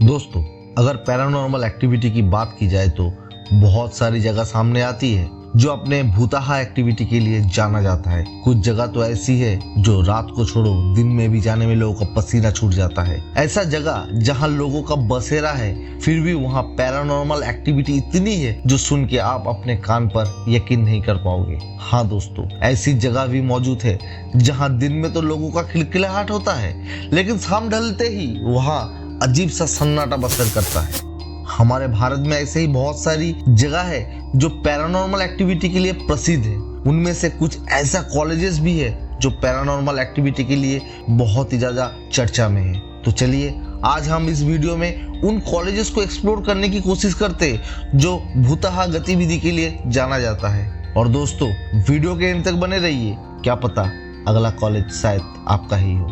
दोस्तों, अगर paranormal activity की बात की जाए तो बहुत सारी जगह सामने आती है जो अपने भूताहा एक्टिविटी के लिए जाना जाता है। कुछ जगह तो ऐसी है जो रात को छोड़ो दिन में भी जाने में लोगों का पसीना छूट जाता है। ऐसा जगह जहां लोगों का बसेरा है, फिर भी वहां पैरानॉर्मल एक्टिविटी इतनी है जो सुन के आप अपने कान पर यकीन नहीं कर पाओगे। हाँ दोस्तों, ऐसी जगह भी मौजूद है जहाँ दिन में तो लोगों का खिलखिलाहट होता है, लेकिन शाम ढलते ही वहाँ अजीब सा सन्नाटा बसर करता है। हमारे भारत में ऐसे ही बहुत सारी जगह है जो पैरानॉर्मल एक्टिविटी के लिए प्रसिद्ध है। उनमें से कुछ ऐसा कॉलेजेस भी है जो पैरानॉर्मल एक्टिविटी के लिए बहुत ही ज्यादा चर्चा में है। तो चलिए आज हम इस वीडियो में उन कॉलेजेस को एक्सप्लोर करने की कोशिश करते हैं जो भूताहा गतिविधि के लिए जाना जाता है। और दोस्तों, वीडियो के अंत तक बने रहिए, क्या पता अगला कॉलेज शायद आपका ही हो।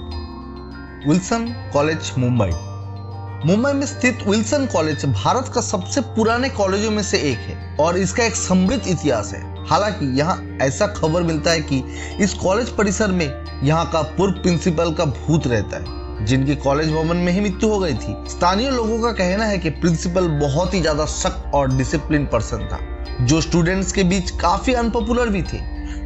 Wilson college Mumbai. मुंबई में स्थित विल्सन कॉलेज भारत का सबसे पुराने कॉलेजों में से एक है और इसका एक समृद्ध इतिहास है। हालांकि यहाँ ऐसा खबर मिलता है कि इस कॉलेज परिसर में यहाँ का पूर्व प्रिंसिपल का भूत रहता है, जिनकी कॉलेज भवन में ही मृत्यु हो गई थी। स्थानीय लोगों का कहना है कि प्रिंसिपल बहुत ही ज्यादा सख्त और डिसिप्लिन पर्सन था, जो स्टूडेंट्स के बीच काफी अनपॉपुलर भी थे।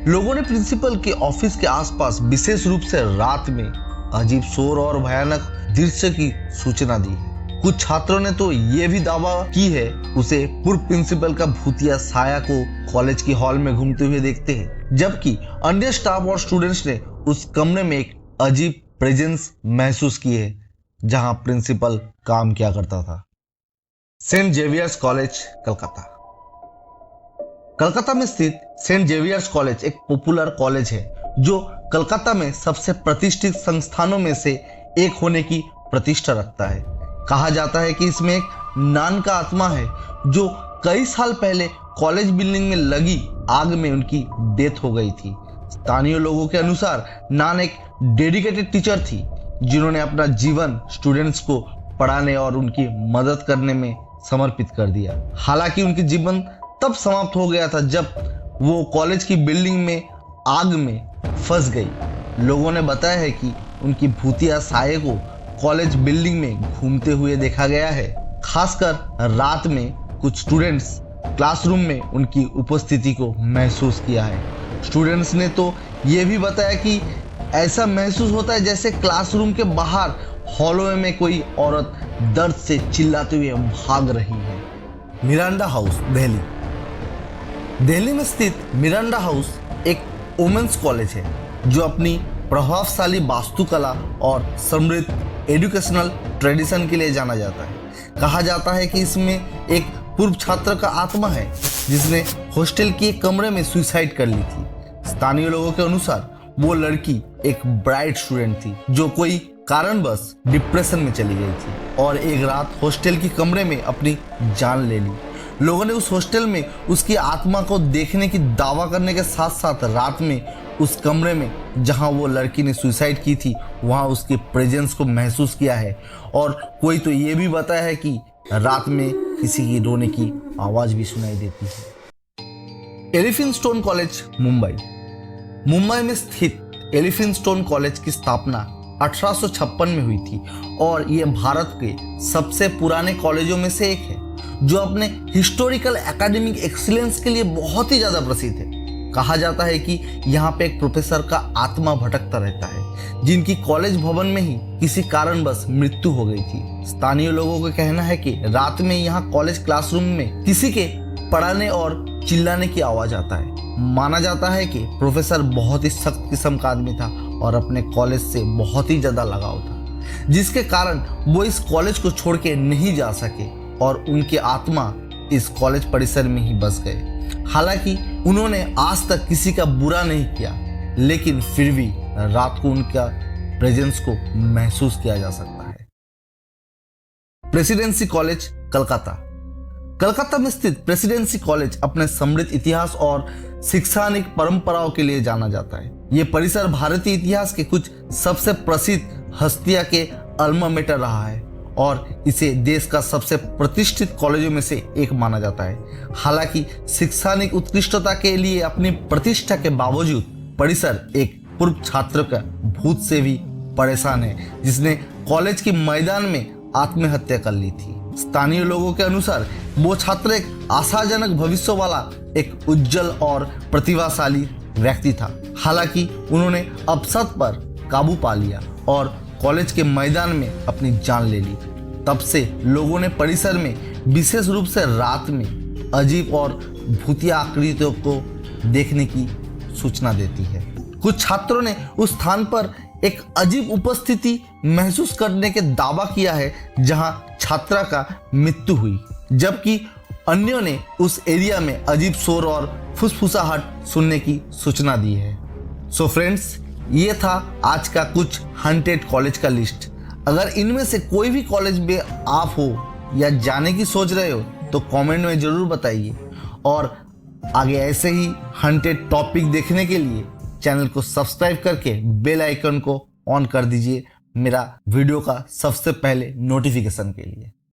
लोगों ने प्रिंसिपल के ऑफिस के आसपास विशेष रूप से रात में अजीब शोर और भयानक दृश्य की सूचना दी है। कुछ छात्रों ने तो ये भी दावा की है उसे पूर्व प्रिंसिपल का भूतिया साया को कॉलेज की हॉल में घूमते हुए देखते हैं, जबकि अन्य स्टाफ और स्टूडेंट्स ने उस कमरे में एक अजीब प्रेजेंस महसूस की है जहां प्रिंसिपल काम किया करता था। Saint Xavier's college Calcutta. Calcutta में स्थित सेंट जेवियर्स कॉलेज एक पॉपुलर कॉलेज है जो कलकत्ता में सबसे प्रतिष्ठित संस्थानों में से एक होने की प्रतिष्ठा रखता है। कहा जाता है कि इसमें एक नान का आत्मा है जो कई साल पहले कॉलेज बिल्डिंग में लगी आग में उनकी डेथ हो गई थी। स्थानीय लोगों के अनुसार नान एक डेडिकेटेड टीचर थी जिन्होंने अपना जीवन स्टूडेंट्स को पढ़ाने और उनकी मदद करने में समर्पित कर दिया। हालांकि उनकी जीवन तब समाप्त हो गया था जब वो कॉलेज की बिल्डिंग में आग में फंस गई। लोगों ने बताया है कि उनकी भूतिया साये को कॉलेज बिल्डिंग में घूमते हुए देखा गया है। खासकर रात में कुछ स्टूडेंट्स क्लासरूम में उनकी उपस्थिति को महसूस किया है। स्टूडेंट्स ने तो ये भी बताया कि ऐसा महसूस होता है जैसे क्लासरूम के बाहर हॉलवे में कोई औरत दर्द से चिल्लाते हुए भाग रही है। Miranda house, Delhi. दिल्ली में स्थित मिरांडा हाउस एक वुमेन्स कॉलेज है जो अपनी प्रभावशाली वास्तुकला और समृद्ध एजुकेशनल ट्रेडिशन के लिए जाना जाता है। कहा जाता है कि इसमें एक पूर्व छात्र का आत्मा है जिसने हॉस्टल के एक कमरे में सुसाइड कर ली थी। स्थानीय लोगों के अनुसार वो लड़की एक ब्राइट स्टूडेंट थी जो कोई कारणवश डिप्रेशन में चली गई थी और एक रात हॉस्टल के कमरे में अपनी जान ले ली। लोगों ने उस हॉस्टल में उसकी आत्मा को देखने की दावा करने के साथ साथ रात में उस कमरे में जहां वो लड़की ने सुसाइड की थी वहां उसके प्रेजेंस को महसूस किया है। और कोई तो ये भी बताया है कि रात में किसी की रोने की आवाज भी सुनाई देती है। एलिफिंस्टोन कॉलेज, मुंबई। मुंबई में स्थित एलिफिंस्टोन कॉलेज की स्थापना 1856 में हुई थी और ये भारत के सबसे पुराने कॉलेजों में से एक है जो अपने हिस्टोरिकल एकेडमिक एक्सीलेंस के लिए बहुत ही ज्यादा प्रसिद्ध है। कहा जाता है कि यहाँ पे एक प्रोफेसर का आत्मा भटकता रहता है जिनकी कॉलेज भवन में ही किसी कारणवश मृत्यु हो गई थी। स्थानीय लोगों का कहना है कि रात में यहाँ कॉलेज क्लासरूम में किसी के पढ़ाने और चिल्लाने की आवाज आता है। माना जाता है कि प्रोफेसर बहुत ही सख्त किस्म का आदमी था और अपने कॉलेज से बहुत ही ज्यादा लगाव था, जिसके कारण वो इस कॉलेज को छोड़ के नहीं जा सके और उनकी आत्मा इस कॉलेज परिसर में ही बस गए। हालांकि उन्होंने आज तक किसी का बुरा नहीं किया, लेकिन फिर भी रात को उनका प्रेजेंस को महसूस किया जा सकता है। Presidency college, Calcutta. कलकत्ता में स्थित प्रेसिडेंसी कॉलेज अपने समृद्ध इतिहास और शैक्षणिक परंपराओं के लिए जाना जाता है। ये परिसर भारतीय इतिहास के कुछ सबसे प्रसिद्ध हस्तियों के अल्मा मेटर रहा है और इसे देश का सबसे प्रतिष्ठित कॉलेजों में से एक माना जाता है। हालांकि शैक्षणिक उत्कृष्टता के लिए अपनी प्रतिष्ठा के बावजूद परिसर एक पूर्व छात्र का भूत से भी परेशान है जिसने कॉलेज के मैदान में आत्महत्या कर ली थी। स्थानीय लोगों के अनुसार वो छात्र एक आशाजनक भविष्य वाला एक उज्जवल और प्रतिभाशाली व्यक्ति था। हालांकि उन्होंने अवसर पर काबू पा लिया और कॉलेज के मैदान में अपनी जान ले ली। तब से लोगों ने परिसर में विशेष रूप से रात में अजीब और भूतिया आकृतियों को देखने की सूचना देती है। कुछ छात्रों ने उस स्थान पर एक अजीब उपस्थिति महसूस करने के दावा किया है जहां छात्रा का मृत्यु हुई, जबकि अन्यों ने उस एरिया में अजीब शोर और फुसफुसाहट सुनने की सूचना दी है। सो फ्रेंड्स, ये था आज का कुछ हॉन्टेड कॉलेज का लिस्ट। अगर इनमें से कोई भी कॉलेज में आप हो या जाने की सोच रहे हो तो कमेंट में जरूर बताइए, और आगे ऐसे ही हॉन्टेड टॉपिक देखने के लिए चैनल को सब्सक्राइब करके बेल आइकन को ऑन कर दीजिए मेरा वीडियो का सबसे पहले नोटिफिकेशन के लिए।